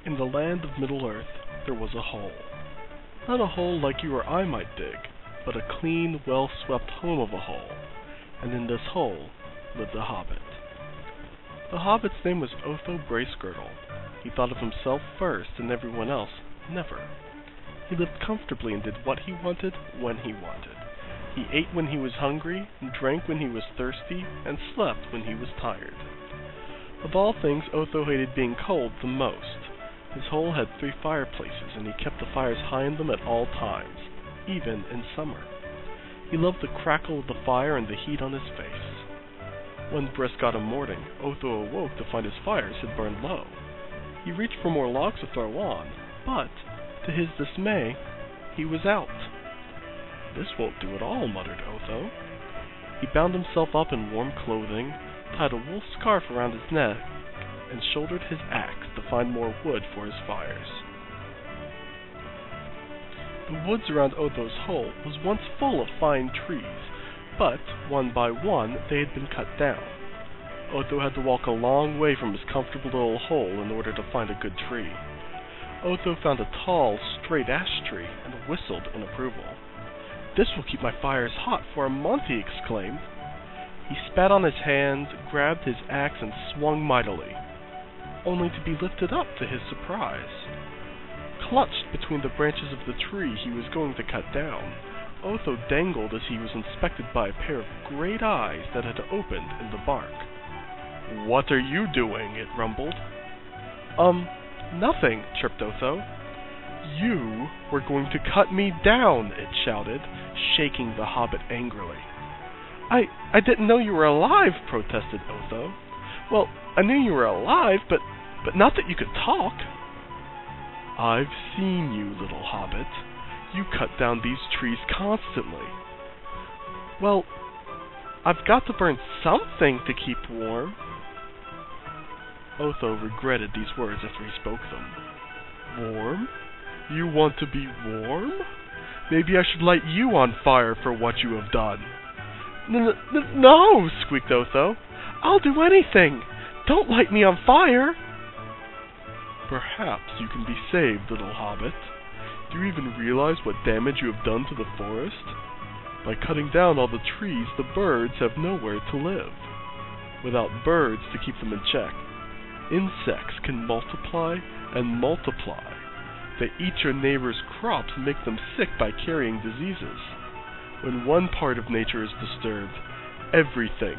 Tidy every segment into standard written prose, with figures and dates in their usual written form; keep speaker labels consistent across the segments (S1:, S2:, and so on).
S1: In the land of Middle-earth there was a hole. Not a hole like you or I might dig, but a clean, well-swept home of a hole, and in this hole lived a hobbit. The hobbit's name was Otho Bracegirdle. He thought of himself first and everyone else never. He lived comfortably and did what he wanted when he wanted. He ate when he was hungry, drank when he was thirsty, and slept when he was tired. Of all things, Otho hated being cold the most. His hole had 3 fireplaces, and he kept the fires high in them at all times, even in summer. He loved the crackle of the fire and the heat on his face. One brisk autumn morning, Otho awoke to find his fires had burned low. He reached for more logs to throw on, but, to his dismay, he was out. "This won't do at all," muttered Otho. He bound himself up in warm clothing, tied a wool scarf around his neck, and shouldered his axe to find more wood for his fires. The woods around Otho's hole was once full of fine trees, but one by one they had been cut down. Otho had to walk a long way from his comfortable little hole in order to find a good tree. Otho found a tall, straight ash tree and whistled in approval. "This will keep my fires hot for a month," he exclaimed. He spat on his hands, grabbed his axe, and swung mightily, only to be lifted up to his surprise. Clutched between the branches of the tree he was going to cut down, Otho dangled as he was inspected by a pair of great eyes that had opened in the bark. "What are you doing?" it rumbled. Nothing," chirped Otho. "You were going to cut me down," it shouted, shaking the hobbit angrily. I didn't know you were alive," protested Otho. "Well, I knew you were alive, but not that you could talk." "I've seen you, little hobbit. You cut down these trees constantly." "Well, I've got to burn something to keep warm." Otho regretted these words after he spoke them. "Warm? You want to be warm? Maybe I should light you on fire for what you have done." No, squeaked Otho. "I'll do anything. Don't light me on fire." "Perhaps you can be saved, little hobbit. Do you even realize what damage you have done to the forest? By cutting down all the trees, the birds have nowhere to live. Without birds to keep them in check, insects can multiply and multiply. They eat your neighbor's crops and make them sick by carrying diseases. When one part of nature is disturbed, everything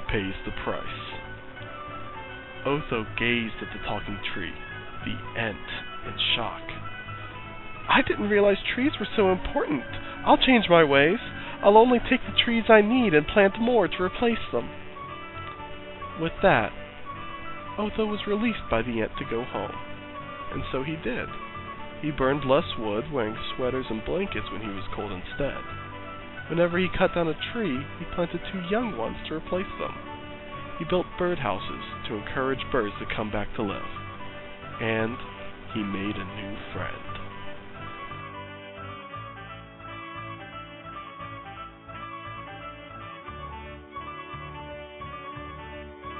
S1: pays the price." Otho gazed at the talking tree, the Ent, in shock. "I didn't realize trees were so important. I'll change my ways. I'll only take the trees I need and plant more to replace them." With that, Otho was released by the Ent to go home, and so he did. He burned less wood, wearing sweaters and blankets when he was cold instead. Whenever he cut down a tree, he planted 2 young ones to replace them. He built birdhouses to encourage birds to come back to live. And he made a new friend.